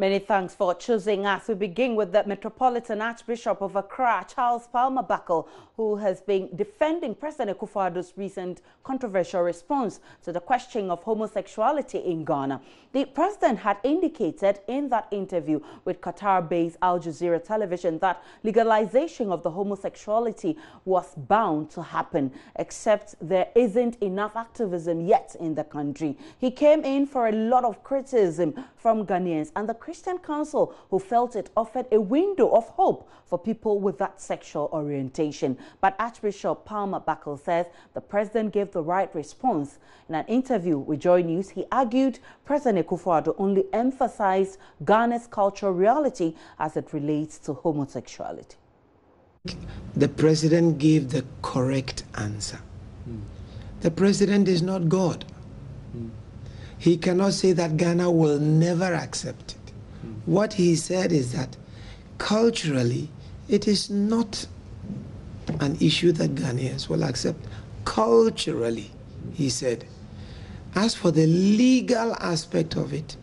Many thanks for choosing us. We begin with the Metropolitan Archbishop of Accra, Charles Palmer Buckle, who has been defending President Akufo-Addo's recent controversial response to the question of homosexuality in Ghana. The president had indicated in that interview with Qatar-based Al Jazeera television that legalization of the homosexuality was bound to happen, except there isn't enough activism yet in the country. He came in for a lot of criticism from Ghanaians and the Christian Council, who felt it offered a window of hope for people with that sexual orientation. But Archbishop Palmer Buckle says the president gave the right response. In an interview with Joy News, he argued President Akufo-Addo only emphasized Ghana's cultural reality as it relates to homosexuality. The president gave the correct answer. The president is not God. He cannot say that Ghana will never accept it. What he said is that culturally, it is not an issue that Ghanaians will accept. Culturally, he said. As for the legal aspect of it,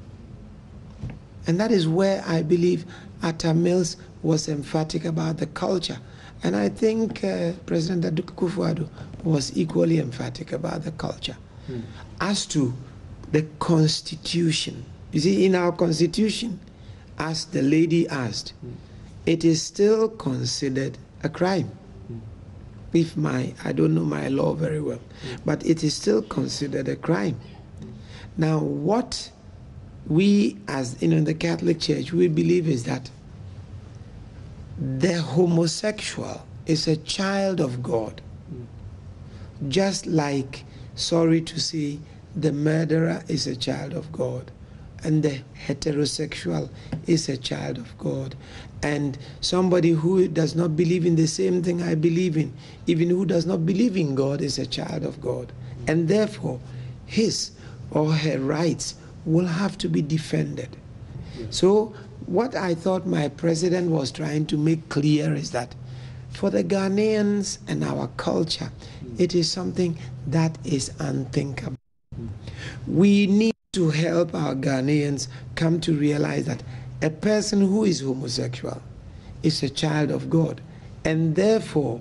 and that is where I believe Atta Mills was emphatic about the culture. And I think President Akufo-Addo was equally emphatic about the culture. As to the Constitution, you see, in our Constitution, as the lady asked, it is still considered a crime. If I don't know my law very well, but it is still considered a crime. Now, what we as in the Catholic Church, we believe is that the homosexual is a child of God, just like, sorry to say, the murderer is a child of God, and the heterosexual is a child of God, and somebody who does not believe in the same thing I believe in, even who does not believe in God, is a child of God, and therefore his or her rights will have to be defended. So what I thought my president was trying to make clear is that for the Ghanaians and our culture, it is something that is unthinkable. We need to help our Ghanaians come to realize that a person who is homosexual is a child of God. And therefore,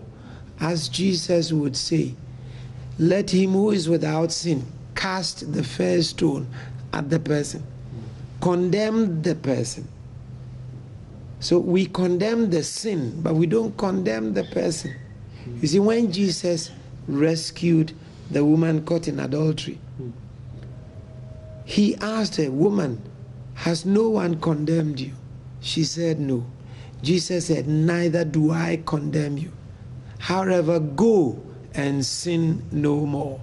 as Jesus would say, let him who is without sin cast the first stone at the person. Condemn the person. So we condemn the sin, but we don't condemn the person. You see, when Jesus rescued the woman caught in adultery, he asked her, woman, has no one condemned you? She said no. Jesus said, neither do I condemn you. However, go and sin no more.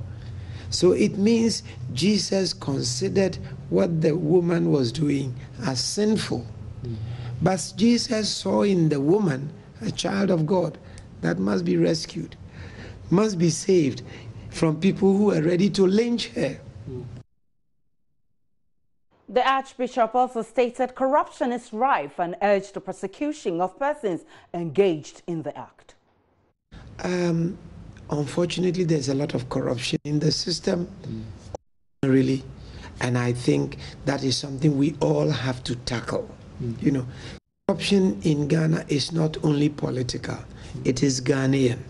So it means Jesus considered what the woman was doing as sinful. But Jesus saw in the woman a child of God that must be rescued, must be saved from people who are ready to lynch her. The Archbishop also stated corruption is rife and urged the prosecution of persons engaged in the act. Unfortunately, there's a lot of corruption in the system, really, and I think that is something we all have to tackle. You know, corruption in Ghana is not only political, it is Ghanaian.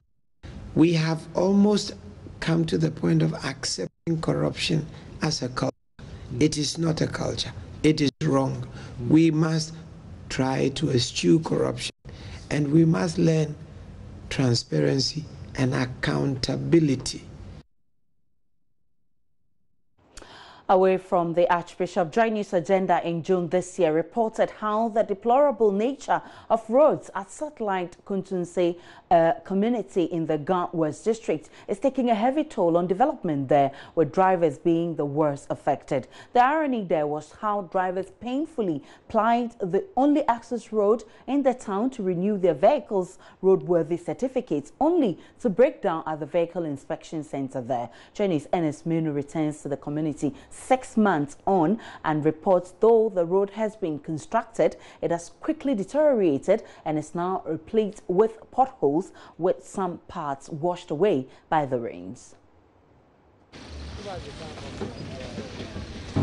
We have almost come to the point of accepting corruption as a culture. It is not a culture. It is wrong. We must try to eschew corruption, and we must learn transparency and accountability. Away from the Archbishop, Joy News Agenda in June this year reported how the deplorable nature of roads at Satellite Kuntunse community in the Gant West District is taking a heavy toll on development there, with drivers being the worst affected. The irony there was how drivers painfully plied the only access road in the town to renew their vehicles' roadworthy certificates, only to break down at the vehicle inspection center there. Joy News' Ernest Minu returns to the community 6 months on and reports though the road has been constructed, it has quickly deteriorated and is now replete with potholes, with some parts washed away by the rains.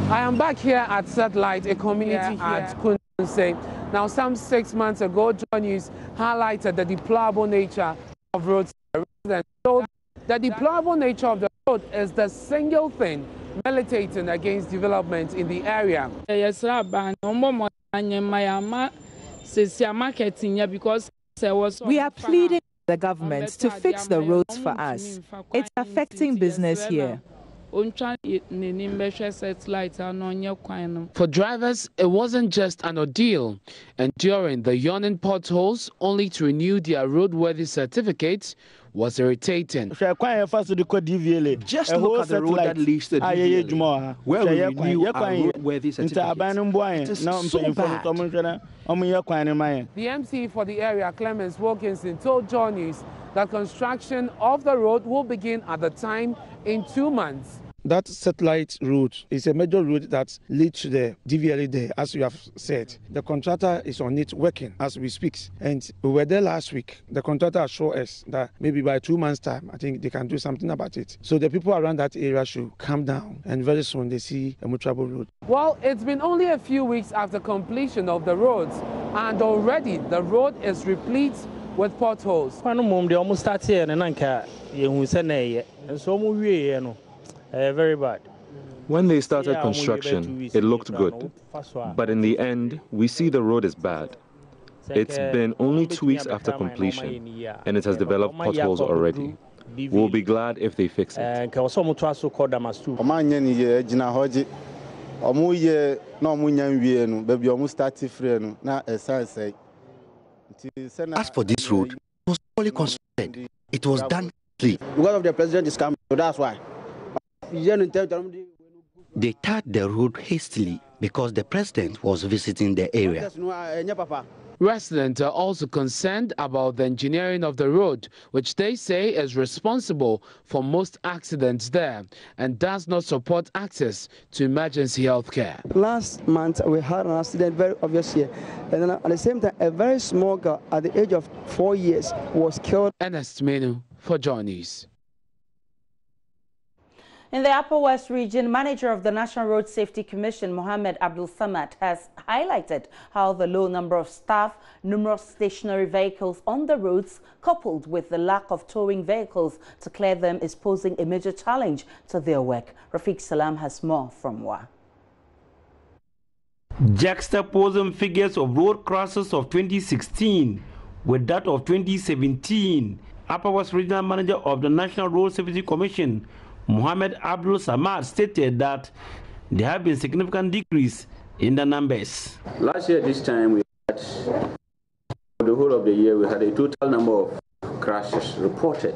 I am back here at Satellite, a community here at Now, some 6 months ago, Joy News highlighted the deplorable nature of roads. Residents told the deplorable nature of the road is the single thing militating against development in the area. We are pleading with the government to fix the roads for us. It's affecting business here. For drivers, it wasn't just an ordeal, enduring the yawning potholes only to renew their roadworthy certificates was irritating. Just look at the road that leads to DVLA, where we renew our roadworthy certificates. It is so bad. The MC for the area, Clemens Wilkinson, told Joy News that construction of the road will begin at the time in 2 months. That satellite route is a major route that leads to the DVLA there, as you have said. The contractor is on it working as we speak. And we were there last week. The contractor assured us that maybe by 2 months' time, I think they can do something about it. So the people around that area should calm down, and very soon they see a more trouble road. Well, it's been only a few weeks after completion of the roads, and already the road is replete with potholes. Very bad. When they started construction, it looked good. But in the end, we see the road is bad. It's been only 2 weeks after completion, and it has developed potholes already. We'll be glad if they fix it. As for this road, it was fully constructed. It was done quickly. Because of the president is coming, so that's why. They tarred the road hastily because the president was visiting the area. Residents are also concerned about the engineering of the road, which they say is responsible for most accidents there and does not support access to emergency health care. Last month, we had an accident, very obvious here. And then at the same time, a very small girl at the age of 4 years was killed. Ernest Menu for Joy News. In the Upper West Region, manager of the National Road Safety Commission, Mohammed Abdul Samad, has highlighted how the low number of staff, numerous stationary vehicles on the roads, coupled with the lack of towing vehicles to clear them, is posing a major challenge to their work. Rafiq Salam has more from WA. Juxtaposing figures of road crashes of 2016 with that of 2017, Upper West Regional Manager of the National Road Safety Commission, Mohammed Abdul Samad, stated that there have been significant decrease in the numbers. Last year, this time, we had, for the whole of the year, we had a total number of crashes reported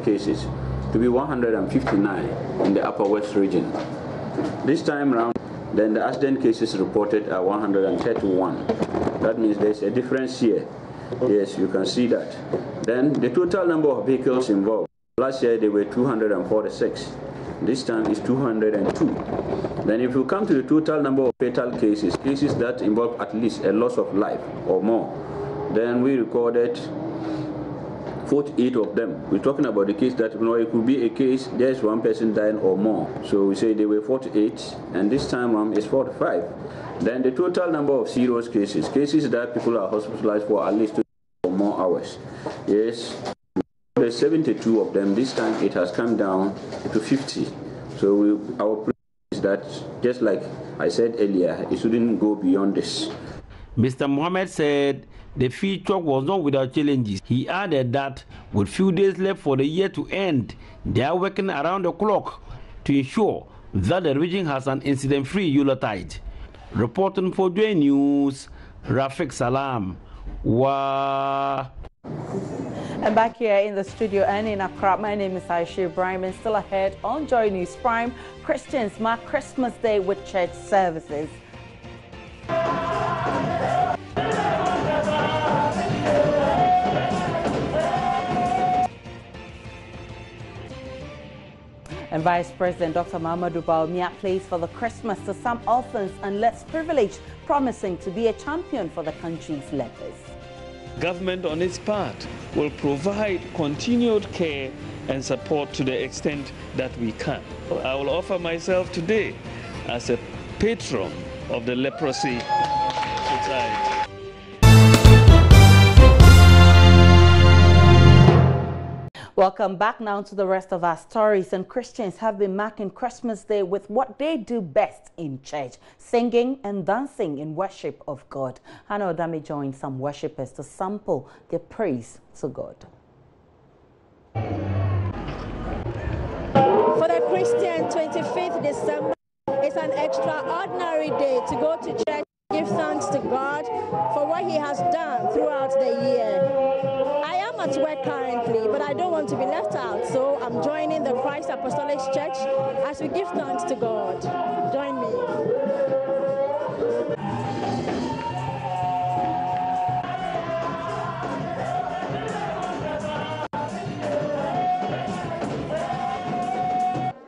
cases to be 159 in the Upper West region. This time around, then the accident cases reported are 131. That means there's a difference here. Yes, you can see that. Then the total number of vehicles involved. Last year, they were 246. This time is 202. Then if you come to the total number of fatal cases, cases that involve at least a loss of life or more, then we recorded 48 of them. We're talking about the case that, it could be a case, there's one person dying or more. So we say they were 48, and this time is 45. Then the total number of serious cases, cases that people are hospitalized for at least 2 or more hours. Yes. There's 72 of them. This time it has come down to 50. So our prayer is that, just like I said earlier, it shouldn't go beyond this. Mr. Mohammed said the field talk was not without challenges. He added that with few days left for the year to end, they are working around the clock to ensure that the region has an incident-free Yuletide. Reporting for Joy News, Rafiq Salam. And back here in the studio and in Accra, my name is Aisha Ibrahim, and still ahead on Joy News Prime, Christians mark Christmas Day with church services. And Vice President Dr. Mahamadou Bawumia plays for the Christmas to some orphans and less privileged, promising to be a champion for the country's lepers. Government on its part will provide continued care and support to the extent that we can. I will offer myself today as a patron of the leprosy outside. Welcome back now to the rest of our stories. And Christians have been marking Christmas Day with what they do best in church, singing and dancing in worship of God. Hannah Odami joined some worshippers to sample their praise to God. For the Christian, 25th December is an extraordinary day to go to church, give thanks to God for what He has done throughout the year. I am at work currently, but I don't want to be left out, so I'm joining the Christ Apostolic Church as we give thanks to God. Join me.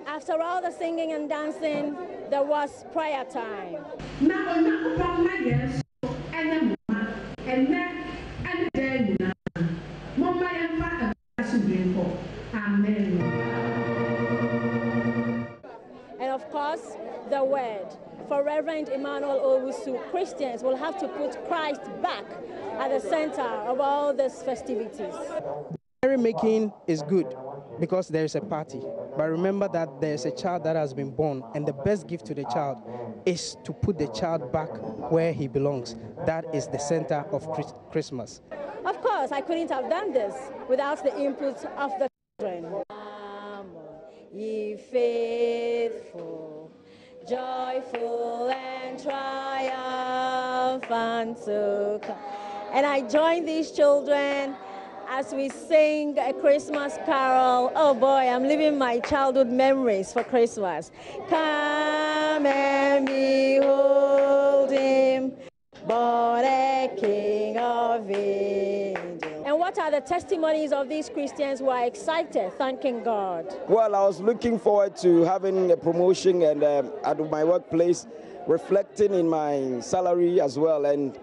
After all the singing and dancing, there was prayer time. And of course, the word. For Reverend Emmanuel Owusu, Christians will have to put Christ back at the center of all these festivities. Merrymaking is good because there is a party, but remember that there is a child that has been born, and the best gift to the child is to put the child back where he belongs. That is the center of Christmas. Of course, I couldn't have done this without the input of the children. Ye faithful, joyful and triumphant to come. And I join these children as we sing a Christmas carol. Oh boy, I'm living my childhood memories for Christmas. Come and behold Him, born a King of angels. And what are the testimonies of these Christians who are excited, thanking God? Well, I was looking forward to having a promotion and at my workplace, reflecting in my salary as well. And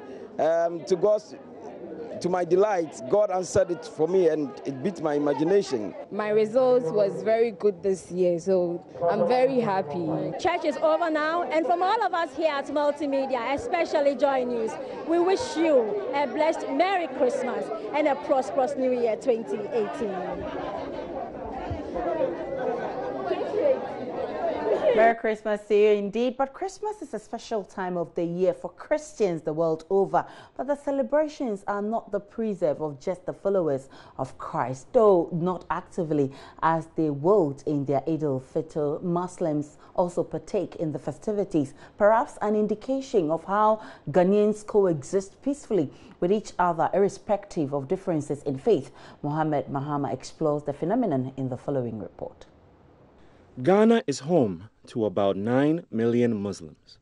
to my delight, God answered it for me, and it beat my imagination. My results was very good this year, so I'm very happy. Church is over now, and from all of us here at Multimedia, especially Joy News, we wish you a blessed Merry Christmas and a prosperous New Year 2018. Merry Christmas to you indeed. But Christmas is a special time of the year for Christians the world over. But the celebrations are not the preserve of just the followers of Christ, though not actively as they would in their Eid al-Fitr. Muslims also partake in the festivities, perhaps an indication of how Ghanaians coexist peacefully with each other, irrespective of differences in faith. Mohammed Mahama explores the phenomenon in the following report. Ghana is home to about 9 million Muslims.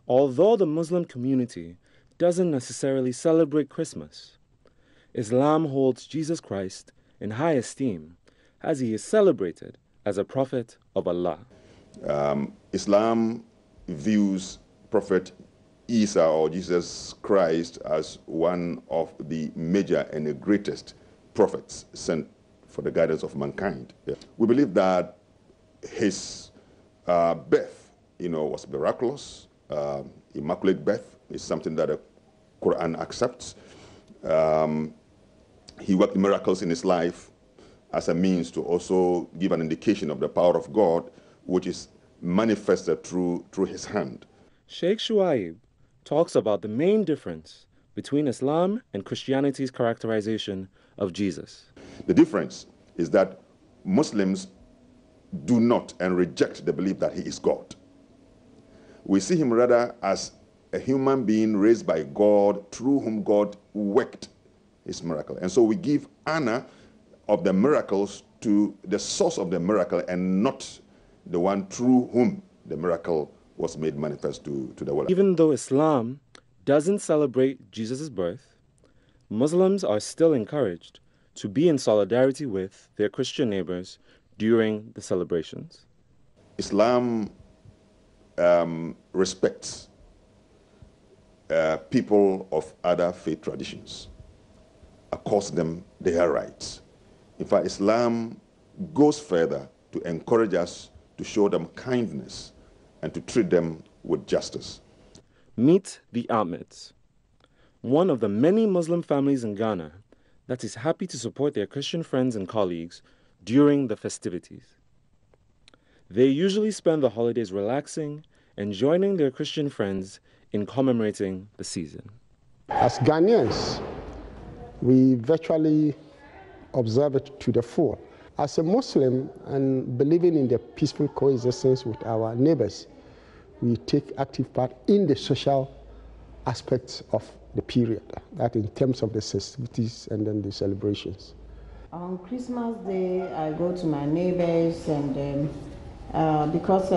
Although the Muslim community doesn't necessarily celebrate Christmas, Islam holds Jesus Christ in high esteem as he is celebrated as a prophet of Allah. Islam views Prophet Isa or Jesus Christ as one of the major and the greatest prophets sent for the guidance of mankind. Yeah. We believe that his birth, was miraculous. Immaculate birth is something that the Quran accepts. He worked miracles in his life as a means to also give an indication of the power of God, which is manifested through his hand. Sheikh Shuaib talks about the main difference between Islam and Christianity's characterization of Jesus. The difference is that Muslims do not and reject the belief that he is God. We see him rather as a human being raised by God, through whom God worked his miracle. And so we give honor of the miracles to the source of the miracle and not the one through whom the miracle was made manifest to the world. Even though Islam doesn't celebrate Jesus' birth, Muslims are still encouraged to be in solidarity with their Christian neighbors during the celebrations. Islam respects people of other faith traditions, accords them their rights. In fact, Islam goes further to encourage us to show them kindness and to treat them with justice. Meet the Ahmeds, one of the many Muslim families in Ghana that is happy to support their Christian friends and colleagues during the festivities. They usually spend the holidays relaxing and joining their Christian friends in commemorating the season. As Ghanaians, we virtually observe it to the full. As a Muslim and believing in the peaceful coexistence with our neighbors, we take active part in the social aspects of the period, that in terms of the festivities and then the celebrations. On Christmas Day, I go to my neighbors and because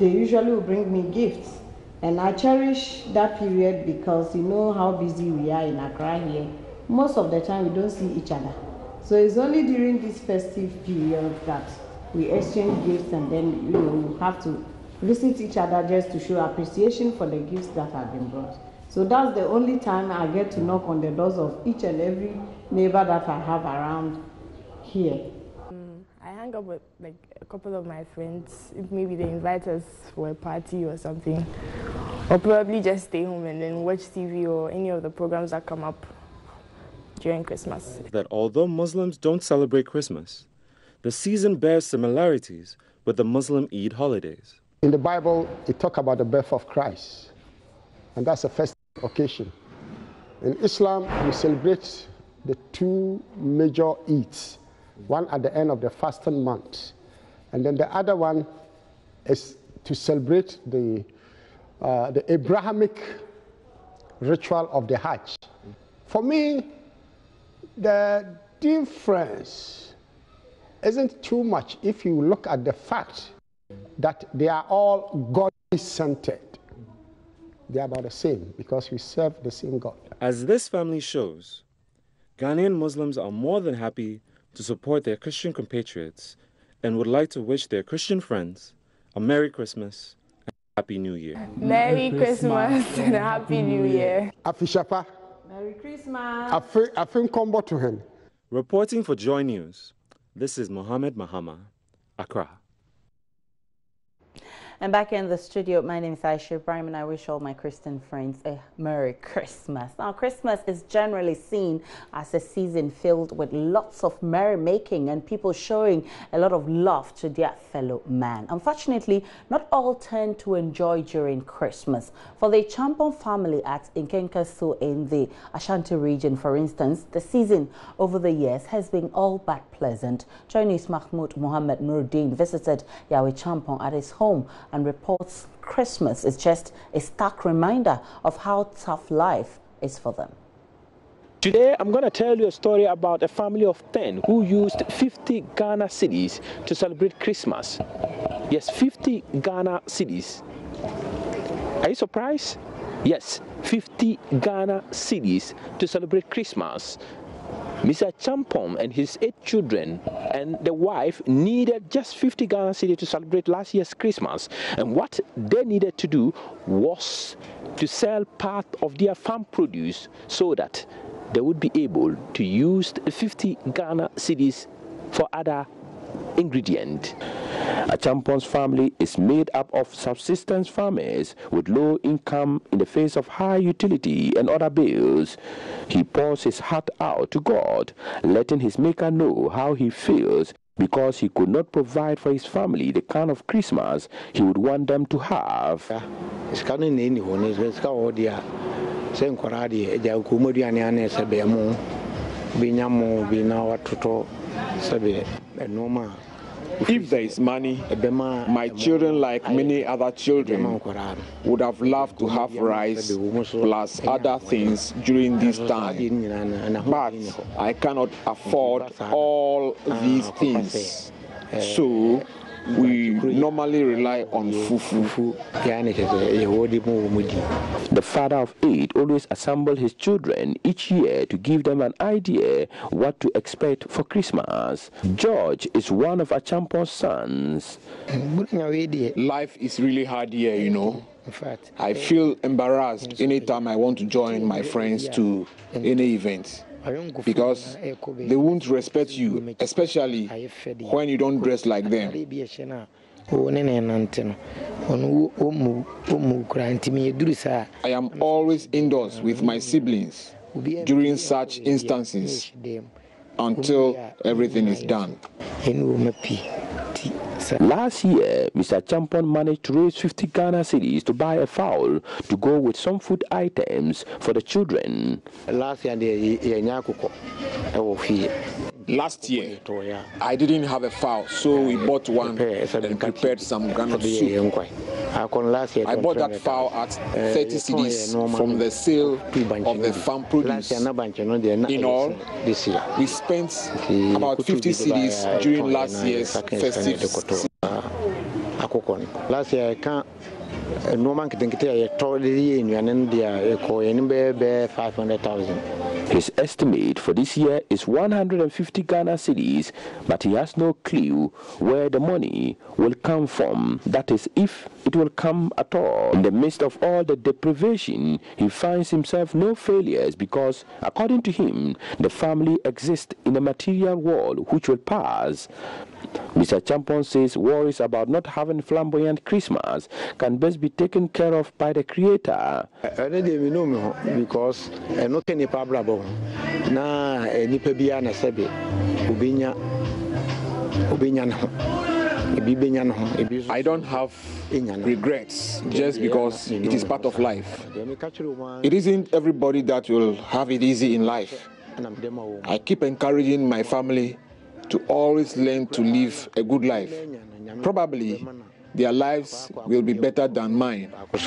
they usually will bring me gifts. And I cherish that period because you know how busy we are in Accra here. Most of the time we don't see each other. So it's only during this festive period that we exchange gifts and then we have to visit each other just to show appreciation for the gifts that have been brought. So that's the only time I get to knock on the doors of each and every neighbor that I have around here. I hang up with like a couple of my friends, if maybe they invite us for a party or something, or probably just stay home and then watch TV or any of the programs that come up during Christmas. That although Muslims don't celebrate Christmas, the season bears similarities with the Muslim Eid holidays. In the Bible, it talks about the birth of Christ, and that's a festive occasion. In Islam, we celebrate the two major Eids, one at the end of the fasting month, and then the other one is to celebrate the Abrahamic ritual of the Hajj. For me, the difference isn't too much if you look at the fact that they are all God-centered. They are about the same because we serve the same God. As this family shows, Ghanaian Muslims are more than happy to support their Christian compatriots and would like to wish their Christian friends a Merry Christmas and a Happy New Year. Merry Christmas and a Happy New Year. Afishapa. Merry Christmas. Afin combo to him. Reporting for Joy News, this is Mohammed Mahama, Accra. And back in the studio, my name is Aisha Ibrahim and I wish all my Christian friends a Merry Christmas. Now, Christmas is generally seen as a season filled with lots of merrymaking and people showing a lot of love to their fellow man. Unfortunately, not all tend to enjoy during Christmas. For the Champon family at Nkenkasu in the Ashanti region, for instance, the season over the years has been all but pleasant. Joy News Mahmoud Mohammed Nuruddin visited Yahweh Champon at his home and reports Christmas is just a stark reminder of how tough life is for them. Today, I'm going to tell you a story about a family of 10 who used 50 Ghana cedis to celebrate Christmas. Yes, 50 Ghana cedis. Are you surprised? Yes, 50 Ghana cedis to celebrate Christmas. Mr. Champon and his 8 children and the wife needed just 50 Ghana cedis to celebrate last year's Christmas. And what they needed to do was to sell part of their farm produce so that they would be able to use the 50 Ghana cedis for other ingredient. A Champon's family is made up of subsistence farmers with low income in the face of high utility and other bills. He pours his heart out to God, letting his maker know how he feels because he could not provide for his family the kind of Christmas he would want them to have. If there is money, my children, like many other children, would have loved to have rice plus other things during this time. But I cannot afford all these things. So we normally rely on fufu. The father of 8 always assembled his children each year to give them an idea what to expect for Christmas. George is one of Achampon's sons. Life is really hard here, you know. I feel embarrassed anytime I want to join my friends to any event, because they won't respect you, especially when you don't dress like them. I am always indoors with my siblings during such instances until everything is done. Last year, Mr. Champon managed to raise 50 Ghana cedis to buy a fowl to go with some food items for the children. Last year, I didn't have a fowl, so we bought one and prepared some groundnut soup. I bought that fowl at 30 cedis from the sale of the farm produce. In all, we spent about 50 cedis during last year's festive season. Last year, I can't. No man can think that 500,000. His estimate for this year is 150 Ghana cedis, but he has no clue where the money will come from. That is, if it will come at all. In the midst of all the deprivation, he finds himself no failures because, according to him, the family exists in a material world which will pass. Mr. Champon says worries about not having flamboyant Christmas can best be taken care of by the Creator. Because no can problem na nipa bia na sebe obenya I don't have regrets just because it is part of life. It isn't everybody that will have it easy in life. I keep encouraging my family to always learn to live a good life. Probably their lives will be better than mine. The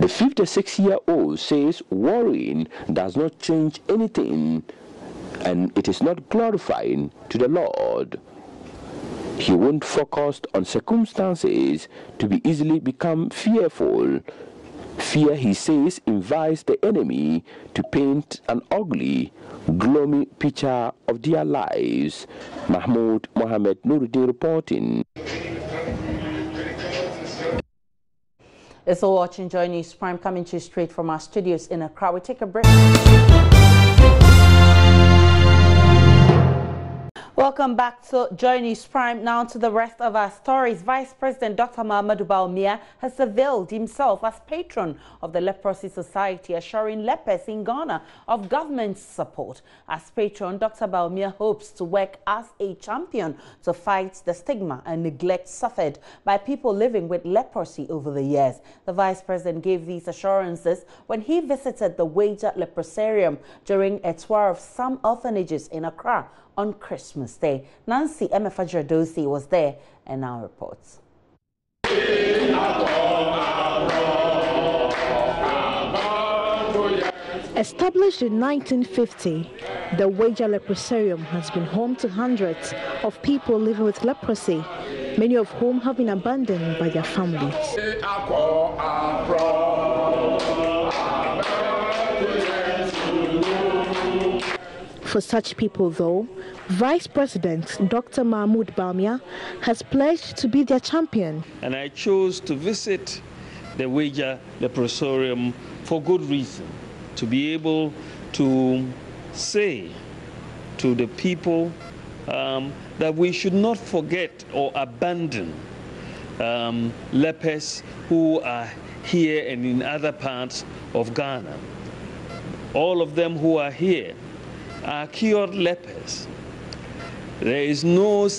56-year-old says worrying does not change anything, and it is not glorifying to the Lord. He won't focus on circumstances to be easily become fearful. Fear, he says, invites the enemy to paint an ugly, gloomy picture of their lives. Mahmoud Mohammed Nuruddin reporting. It's all watching Joy News Prime, coming to you straight from our studios in Accra. We take a break. Welcome back to Joy News Prime. Now to the rest of our stories. Vice President Dr. Mahmoud Bawumia has availed himself as patron of the Leprosy Society, assuring lepers in Ghana of government support. As patron, Dr. Bawumia hopes to work as a champion to fight the stigma and neglect suffered by people living with leprosy over the years. The Vice President gave these assurances when he visited the Wager Leprosarium during a tour of some orphanages in Accra on Christmas Day. Nancy Emefajadosi was there and now reports. Established in 1950, the Wager Leprosarium has been home to hundreds of people living with leprosy, many of whom have been abandoned by their families. For such people, though, Vice President Dr. Mahmoud Bawumia has pledged to be their champion. And I chose to visit the Wager Leprosarium for good reason, to be able to say to the people that we should not forget or abandon lepers who are here and in other parts of Ghana. All of them who are here are cured lepers. There is no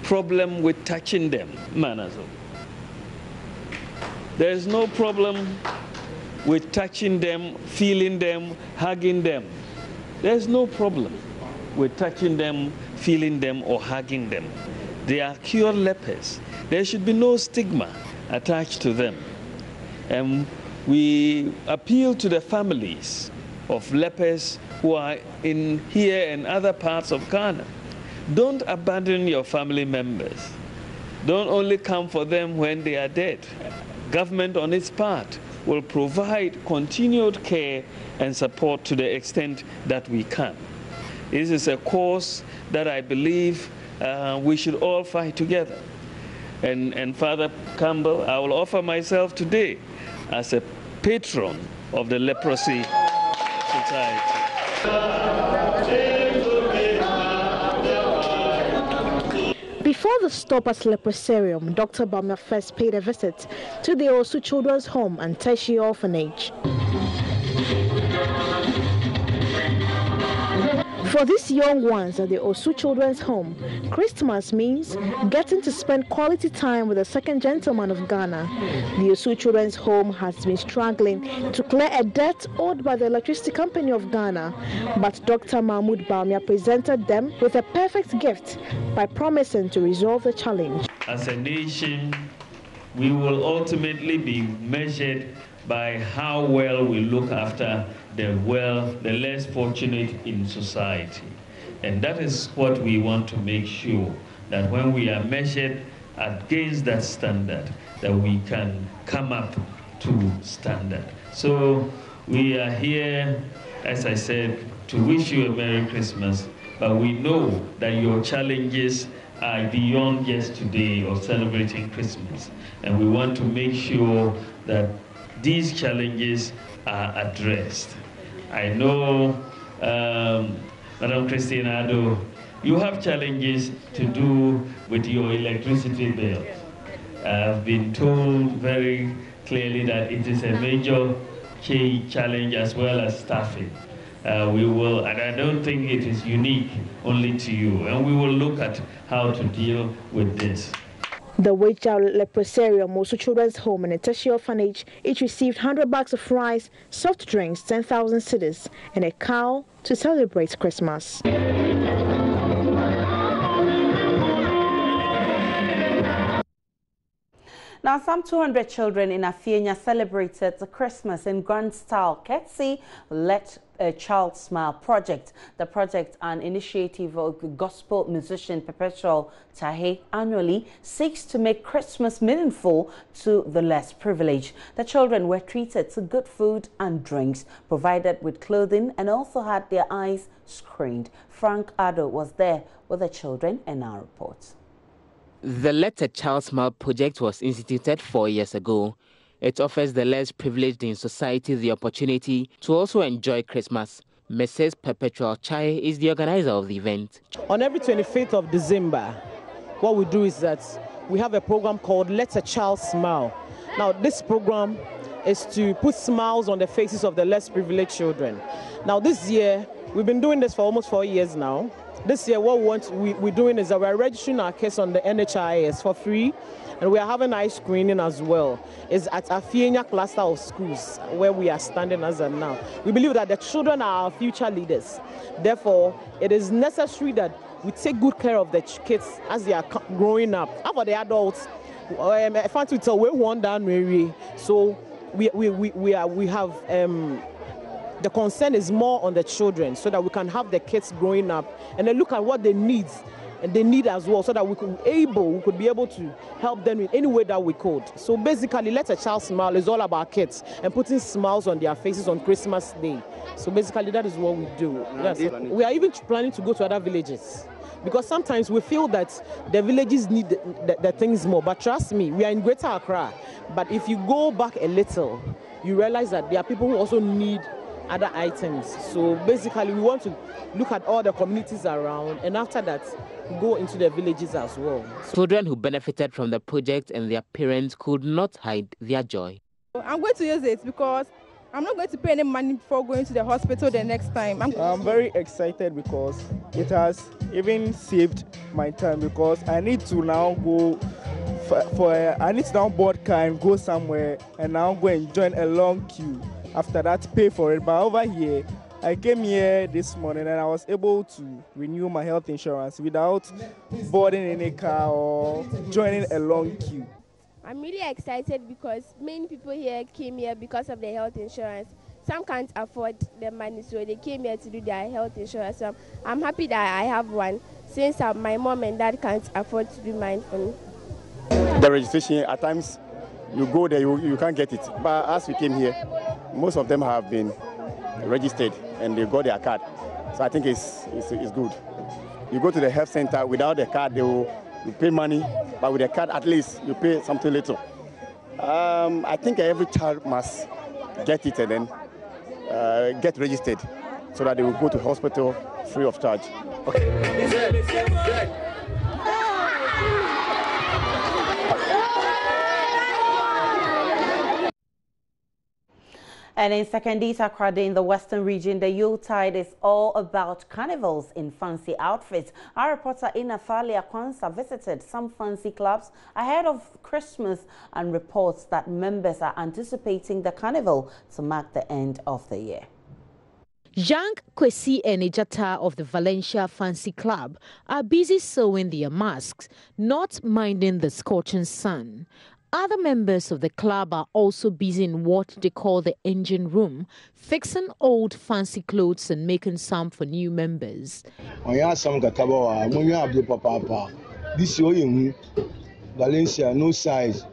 problem with touching them, Manazo. There is no problem with touching them, feeling them, hugging them. There is no problem with touching them, feeling them, or hugging them. They are cured lepers. There should be no stigma attached to them. And we appeal to the families of lepers who are in here and other parts of Ghana. Don't abandon your family members. Don't only come for them when they are dead. Government on its part will provide continued care and support to the extent that we can. This is a cause that I believe we should all fight together. And Father Campbell, I will offer myself today as a patron of the Leprosy Society. Before the stop at Leprosarium, Dr. Bamia first paid a visit to the Osu Children's Home and Tertiary Orphanage. For these young ones at the Osu Children's Home, Christmas means getting to spend quality time with the second gentleman of Ghana. The Osu Children's Home has been struggling to clear a debt owed by the Electricity Company of Ghana, but Dr. Mahmoud Bamia presented them with a perfect gift by promising to resolve the challenge. As a nation, we will ultimately be measured by how well we look after the less fortunate in society. And that is what we want to make sure, that when we are measured against that standard, that we can come up to standard. So we are here, as I said, to wish you a Merry Christmas, but we know that your challenges are beyond just today of celebrating Christmas. And we want to make sure that these challenges are addressed. I know, Madam Christina Ado, you have challenges to do with your electricity bill. I've been told very clearly that it is a major challenge as well as staffing. And I don't think it is unique only to you, and we will look at how to deal with this. The Weija Leprosarium, Osu Children's Home and a Tertiary Orphanage each received 100 bags of rice, soft drinks, 10,000 cedis, and a cow to celebrate Christmas. Now, some 200 children in Afienya celebrated the Christmas in grand style, courtesy Let a Child Smile project. The project, an initiative of the gospel musician Perpetual Tahe, annually seeks to make Christmas meaningful to the less privileged. The children were treated to good food and drinks, provided with clothing, and also had their eyes screened. Frank Ado was there with the children in our report. The Let a Child Smile project was instituted 4 years ago. It offers the less privileged in society the opportunity to also enjoy Christmas. Mrs. Perpetual Chai is the organizer of the event. On every 25th of December, what we do is that we have a program called Let a Child Smile. Now, this program is to put smiles on the faces of the less privileged children. Now, this year, we've been doing this for almost 4 years now. This year, what we're doing is that we're registering our kids on the NHIS for free, and we are having eye screening as well. It's at Afienya cluster of schools where we are standing as of now. We believe that the children are our future leaders. Therefore, it is necessary that we take good care of the kids as they are growing up. How about the adults? So we have. The concern is more on the children, so that we can have the kids growing up and then look at what they need, and they need as well, so that we could be able to help them in any way that we could. So basically, Let a Child Smile is all about kids and putting smiles on their faces on Christmas Day. So basically, that is what we do. We are even planning to go to other villages, because sometimes we feel that the villages need the things more. But trust me, we are in Greater Accra. But if you go back a little, you realize that there are people who also need other items. So basically, we want to look at all the communities around, and after that, go into the villages as well. Children who benefited from the project and their parents could not hide their joy. I'm going to use it because I'm not going to pay any money before going to the hospital the next time. I'm very excited because it has even saved my time, because I need to now go I need to now board car and go somewhere, and now go and join a long queue. After that, pay for it. But over here, I came here this morning and I was able to renew my health insurance without boarding any car or joining a long queue. I'm really excited because many people here came here because of their health insurance. Some can't afford the money, so they came here to do their health insurance. So I'm happy that I have one, since my mom and dad can't afford to do mine for me. The registration, at times, you go there, you can't get it. But as we came here, most of them have been registered and they got their card. So I think it's good. You go to the health center without the card, you pay money, but with the card at least you pay something little. I think every child must get it and then get registered so that they will go to hospital free of charge. Okay. And in Sekendita Krade in the Western region, the Yuletide is all about carnivals in fancy outfits. Our reporter Ina Falia Kwanza visited some fancy clubs ahead of Christmas and reports that members are anticipating the carnival to mark the end of the year. Young Kwesi and Ejata of the Valencia Fancy Club are busy sewing their masks, not minding the scorching sun. Other members of the club are also busy in what they call the engine room, fixing old fancy clothes and making some for new members. Valencia, no size.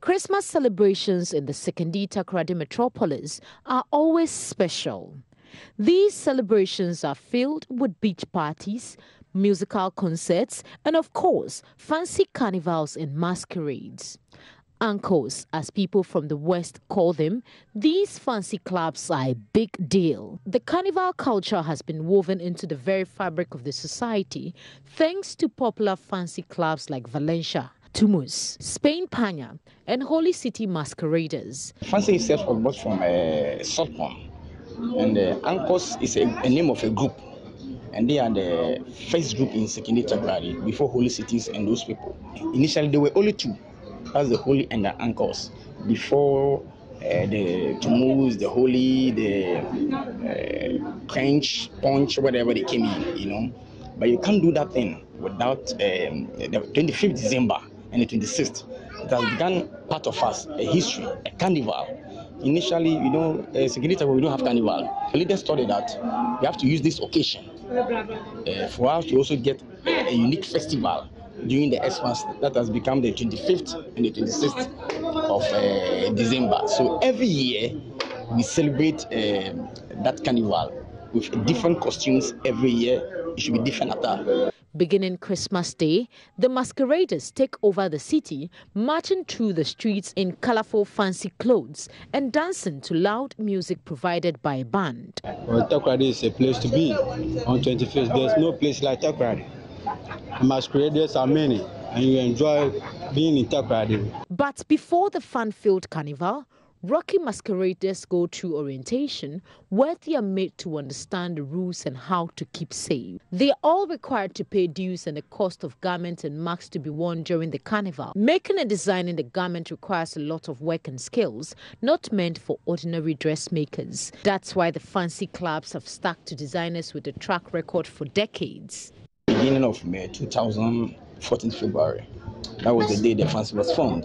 Christmas celebrations in the Sekendita Krade metropolis are always special. These celebrations are filled with beach parties, musical concerts, and of course, fancy carnivals and masquerades. Uncles, as people from the West call them, these fancy clubs are a big deal. The carnival culture has been woven into the very fabric of the society thanks to popular fancy clubs like Valencia, Tumus, Spain Panya, and Holy City masqueraders. Fancy itself was brought from salt palm, and Uncles is a name of a group. And they are the first group in Sekendita Krade before Holy Cities and those people. Initially, there were only two. That's the Holy and the Uncles. Before the Tumus, the Holy, the French, Punch, whatever they came in, you know. But you can't do that thing without the 25th December and the 26th. It has become part of us, a history, a carnival. Initially, you know, Sekendita, we don't have carnival. The leaders thought that we have to use this occasion for us to also get a unique festival during the Xmas that has become the 25th and the 26th of December. So every year we celebrate that carnival with different costumes every year. It should be different attire. Beginning Christmas Day, the masqueraders take over the city, marching through the streets in colorful fancy clothes and dancing to loud music provided by a band. Volta Region is a place to be. On 25th, there's no place like Volta Region. Masqueraders are many, and you enjoy being in Volta Region. But before the fun-filled carnival, Rocky masqueraders go through orientation where they are made to understand the rules and how to keep safe. They are all required to pay dues and the cost of garments and masks to be worn during the carnival. Making and designing the garment requires a lot of work and skills, not meant for ordinary dressmakers. That's why the fancy clubs have stuck to designers with a track record for decades. Beginning of May 2014 February. That was the day the fancy was formed.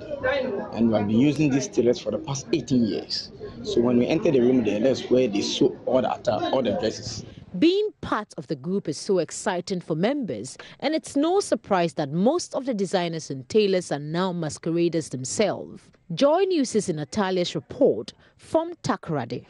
And we have been using these tailors for the past 18 years. So when we enter the room there, that's where they sew all the attire, all the dresses. Being part of the group is so exciting for members, and it's no surprise that most of the designers and tailors are now masqueraders themselves. Joy News is in Natalia's report from Takoradi.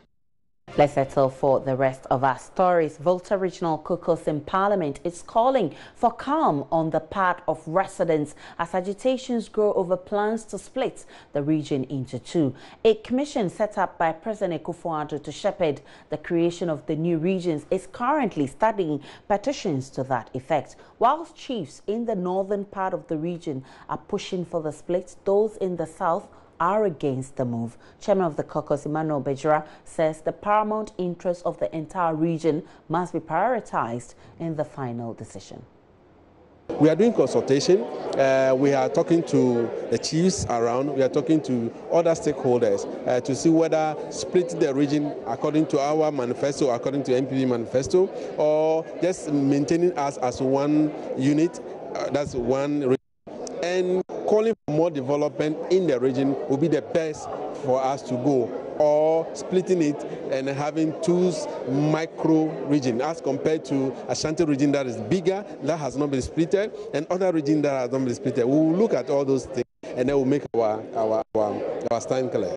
Let's settle for the rest of our stories. Volta Regional Caucus in Parliament is calling for calm on the part of residents as agitations grow over plans to split the region into two. A commission set up by President Akufo-Addo to shepherd the creation of the new regions is currently studying petitions to that effect. Whilst chiefs in the northern part of the region are pushing for the split, those in the south are against the move. Chairman of the caucus, Emmanuel Bejura, says the paramount interest of the entire region must be prioritized in the final decision. We are doing consultation. We are talking to the chiefs around. We are talking to other stakeholders to see whether splitting the region according to our manifesto, according to NPP manifesto, or just maintaining us as one unit, that's one region. And calling for more development in the region will be the best for us to go, or splitting it and having two micro regions as compared to Ashanti region that is bigger, that has not been splitted, and other region that has not been splitted. We will look at all those things and then we'll make our stand clear.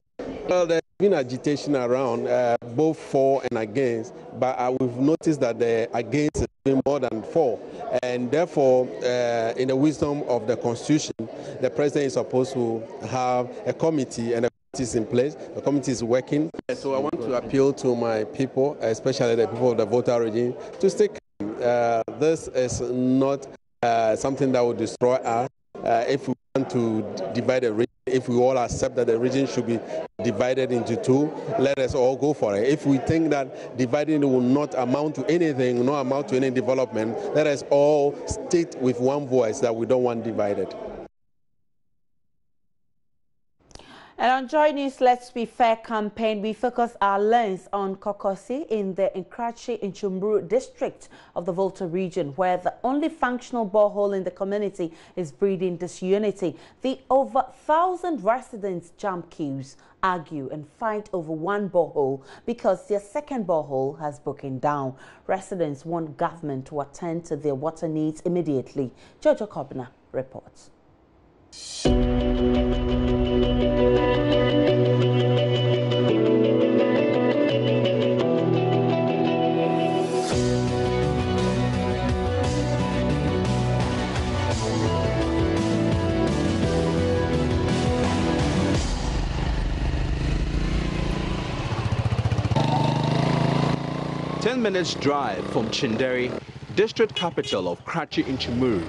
Well, there's been agitation around both for and against, but we've noticed that the against is more than for. And therefore, in the wisdom of the Constitution, the president is supposed to have a committee, and a committee is in place. The committee is working. So I want to appeal to my people, especially the people of the Volta region, to stay calm. This is not something that will destroy us. If we want to divide the region, if we all accept that the region should be divided into two, let us all go for it. If we think that dividing will not amount to anything, will not amount to any development, let us all state with one voice that we don't want divided. And on Joy News Let's Be Fair campaign, we focus our lens on Kokosi in the Nkenkasu district of the Volta region, where the only functional borehole in the community is breeding disunity. The over 1,000 residents jump queues, argue and fight over one borehole because their second borehole has broken down. Residents want government to attend to their water needs immediately. Jojo Kobna reports. 10 minutes drive from Chinderi, district capital of Krachi in Chimuru,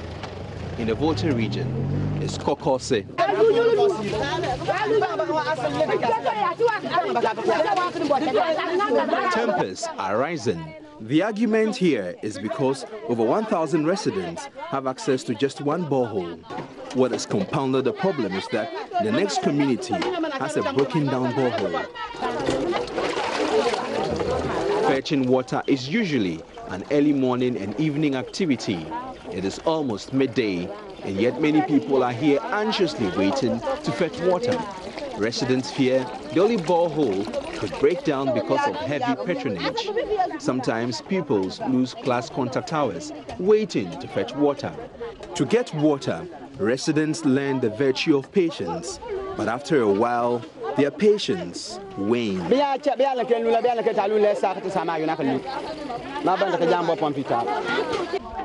in the Volta region, is Kokosi. Tempers are rising. The argument here is because over 1,000 residents have access to just one borehole. What has compounded the problem is that the next community has a broken down borehole. Fetching water is usually an early morning and evening activity. It is almost midday, and yet many people are here anxiously waiting to fetch water. Residents fear the only borehole could break down because of heavy patronage. Sometimes pupils lose class contact hours waiting to fetch water. To get water, residents learn the virtue of patience, but after a while, their patience wanes.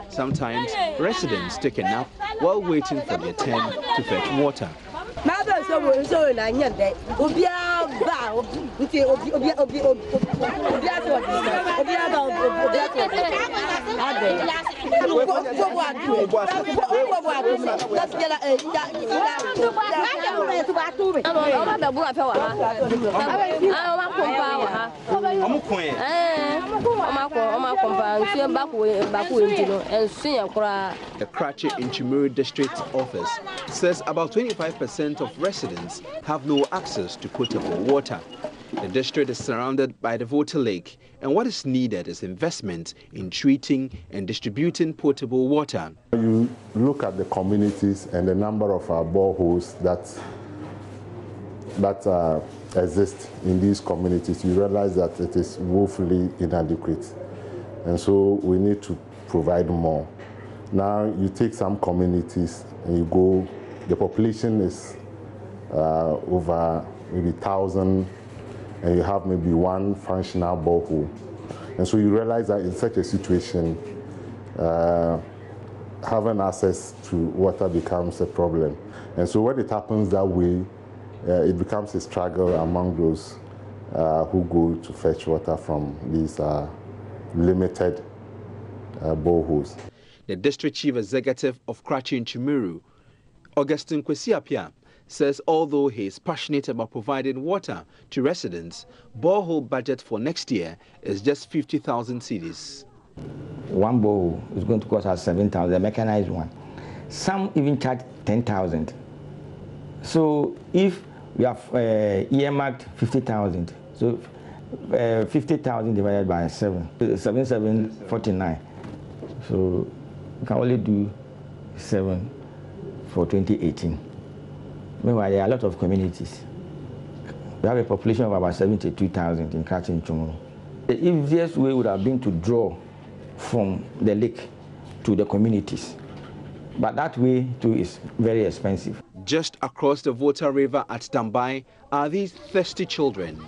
Sometimes residents take a nap while waiting for their turn to fetch water. The Krachi in Chimuru district office says about 25% of residents have no access to potable water. The district is surrounded by the Volta Lake, and what is needed is investment in treating and distributing potable water. You look at the communities and the number of boreholes that exist in these communities, you realize that it is woefully inadequate. And so we need to provide more. Now you take some communities and you go, the population is over maybe 1,000, and you have maybe one functional borehole. And so you realize that in such a situation, having access to water becomes a problem. And so when it happens that way, it becomes a struggle among those who go to fetch water from these limited boreholes. The district chief executive of Krachi in Chimuru, Augustine Kwesiapia, says although he is passionate about providing water to residents, borehole budget for next year is just 50,000 cedis. One borehole is going to cost us 7,000, the mechanized one. Some even charge 10,000. So if we have earmarked 50,000, so 50,000 divided by 7,749. So we can only do 7 for 2018. Meanwhile, there are a lot of communities. We have a population of about 72,000 in Krachi and Chumuru. The easiest way would have been to draw from the lake to the communities. But that way, too, is very expensive. Just across the Volta River at Dambai are these thirsty children.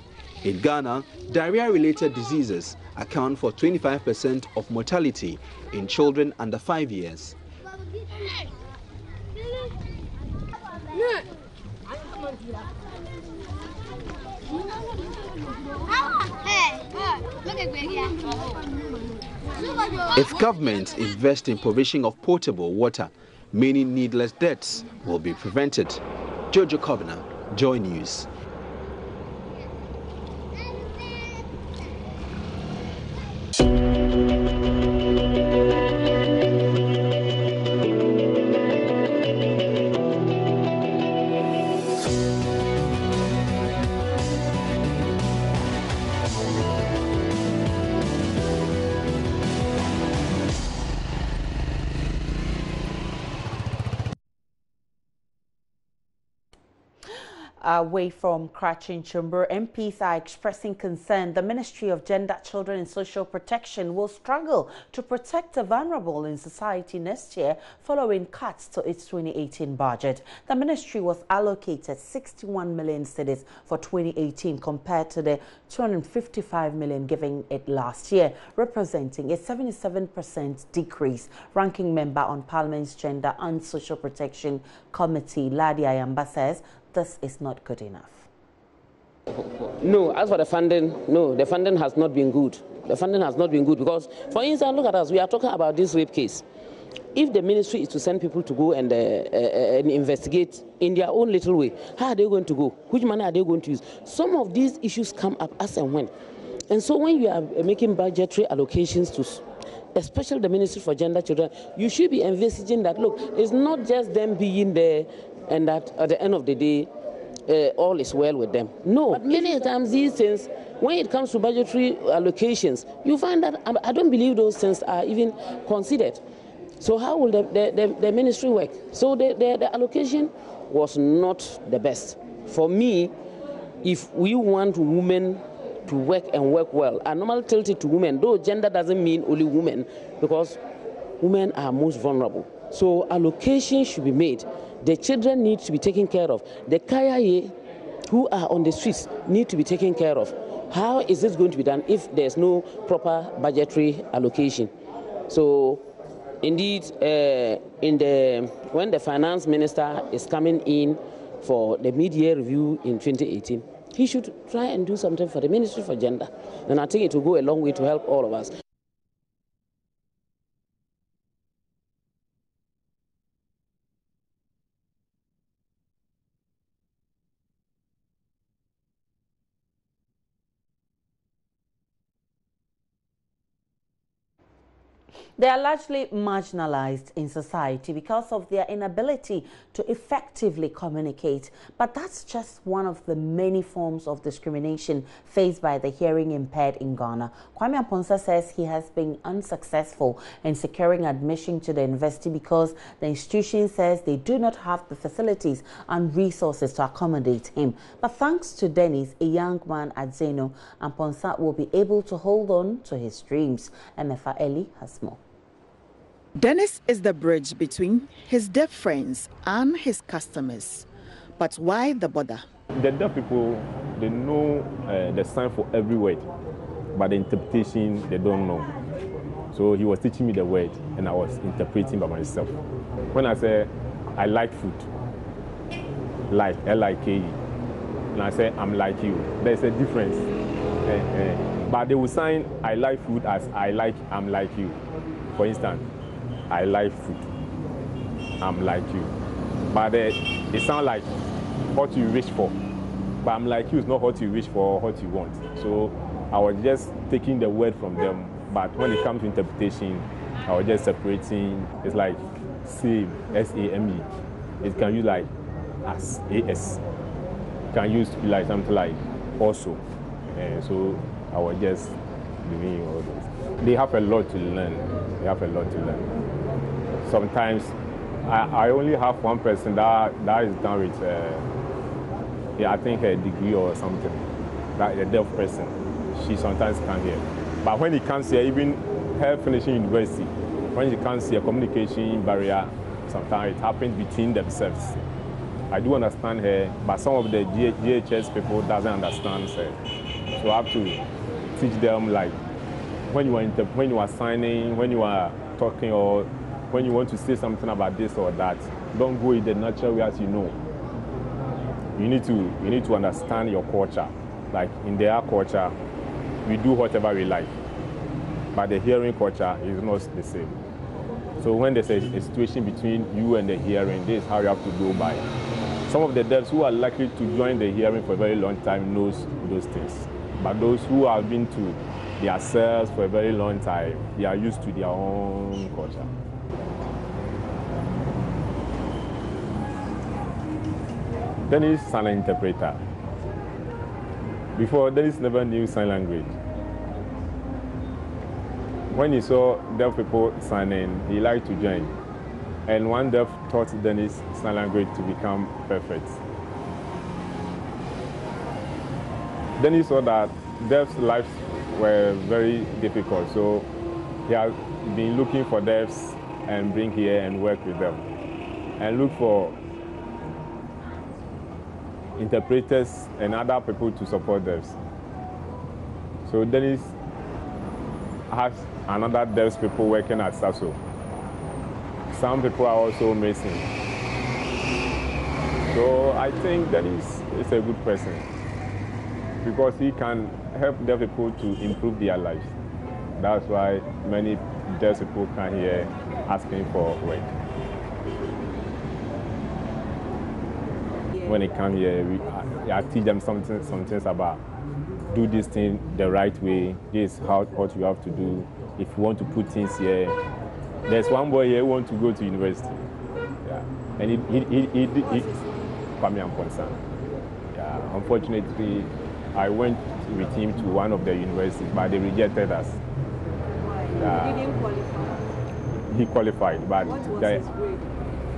In Ghana, diarrhea-related diseases account for 25% of mortality in children under 5 years. If governments invest in provision of potable water, many needless deaths will be prevented. Jojo Kovner, Joy News. Away from Krachin Chamber, MPs are expressing concern the Ministry of Gender, Children and Social Protection will struggle to protect the vulnerable in society next year following cuts to its 2018 budget. The ministry was allocated 61 million cedis for 2018 compared to the 255 million given it last year, representing a 77% decrease. Ranking member on Parliament's Gender and Social Protection Committee, Ladi Ayamba, says this is not good enough. No, as for the funding, no, the funding has not been good. The funding has not been good because, for instance, look at us, we are talking about this rape case. If the ministry is to send people to go and investigate in their own little way, how are they going to go? Which money are they going to use? Some of these issues come up as and when. And so when you are making budgetary allocations to especially the Ministry for Gender, Children, you should be envisaging that, look, it's not just them being there and that at the end of the day, all is well with them. No, but many times these things, when it comes to budgetary allocations, you find that I don't believe those things are even considered. So how will the ministry work? So the allocation was not the best. For me, if we want women to work and work well, I normally tilt it to women, though gender doesn't mean only women, because women are most vulnerable. So allocation should be made. The children need to be taken care of. The Kayaye who are on the streets need to be taken care of. How is this going to be done if there's no proper budgetary allocation? So indeed, when the finance minister is coming in for the mid-year review in 2018, he should try and do something for the Ministry for Gender. And I think it will go a long way to help all of us. They are largely marginalized in society because of their inability to effectively communicate. But that's just one of the many forms of discrimination faced by the hearing impaired in Ghana. Kwame Aponsa says he has been unsuccessful in securing admission to the university because the institution says they do not have the facilities and resources to accommodate him. But thanks to Dennis, a young man at Zeno, Aponsa will be able to hold on to his dreams. Emefa Eli has more. Dennis is the bridge between his deaf friends and his customers. But why the bother? The deaf people, they know the sign for every word, but the interpretation, they don't know. So he was teaching me the word, and I was interpreting by myself. When I say, I like food, like, L-I-K-E, and I say, I'm like you, there's a difference. But they will sign, I like food as I'm like you. For instance, I like food, I'm like you. But it sounds like what you wish for. But I'm like you is not what you wish for or what you want. So I was just taking the word from them. But when it comes to interpretation, I was just separating. It's like same, S-A-M-E. It can use like as, A-S. It can use to be like something like also. So I was just doing all this. They have a lot to learn. They have a lot to learn. Sometimes I only have one person that is done with, I think a degree or something. That a deaf person. She sometimes can't hear. But when he comes here, even her finishing university, when she comes here, communication barrier, sometimes it happens between themselves. I do understand her, but some of the GHS people doesn't understand her. So I have to teach them, like, when you are signing, when you are talking, or when you want to say something about this or that, don't go in the natural way as you know. You need to understand your culture. Like in their culture, we do whatever we like, but the hearing culture is not the same. So when there's a situation between you and the hearing, this is how you have to go by. Some of the deafs who are likely to join the hearing for a very long time knows those things. But those who have been to themselves for a very long time, they are used to their own culture. Dennis is an interpreter. Before, Dennis never knew sign language. When he saw deaf people signing, he liked to join. And one deaf taught Dennis sign language to become perfect. Dennis saw that deaf's lives were very difficult, so he has been looking for deafs and bring here and work with them. And look for interpreters and other people to support deafs. So Dennis has another deaf people working at SASO. Some people are also missing. So I think Dennis is a good person because he can help deaf people to improve their lives. That's why many deaf people come here asking for work. When they come here, I teach them some things about do this thing the right way. This is what you have to do. If you want to put things here, there's one boy here who wants to go to university. Yeah, and he Nkenkasu. Yeah, unfortunately, I went with him to one of the universities, but they rejected us. He didn't qualify. He qualified, but what was his grade?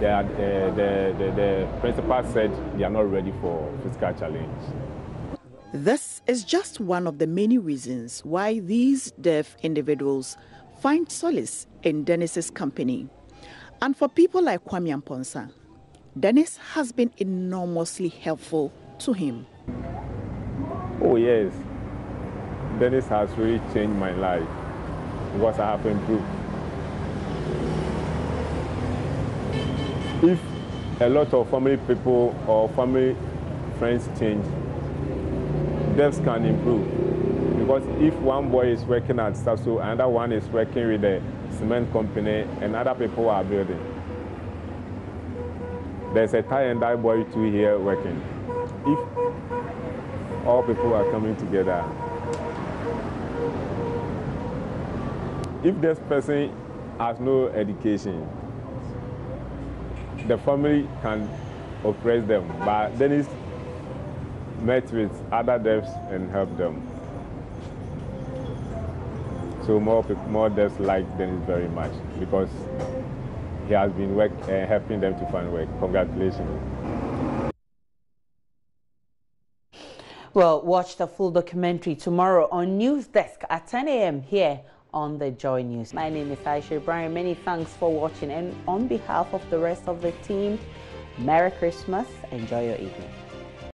The principal said they are not ready for physical challenge. This is just one of the many reasons why these deaf individuals find solace in Dennis's company. And for people like Kwame Amponsa, Dennis has been enormously helpful to him. Oh yes, Dennis has really changed my life because I have improved. If a lot of family people or family friends change, deafs can improve. Because if one boy is working at SASO, another one is working with a cement company, and other people are building. There's a tie and dye boy too here working. If all people are coming together, if this person has no education, the family can oppress them, but Dennis met with other deafs and helped them. So more deafs like Dennis very much because he has been helping them to find work. Congratulations. Well, watch the full documentary tomorrow on News Desk at 10 a.m. here on the Joy News. My name is Aisha Ibrahim. Many thanks for watching, and on behalf of the rest of the team, Merry Christmas. Enjoy your evening.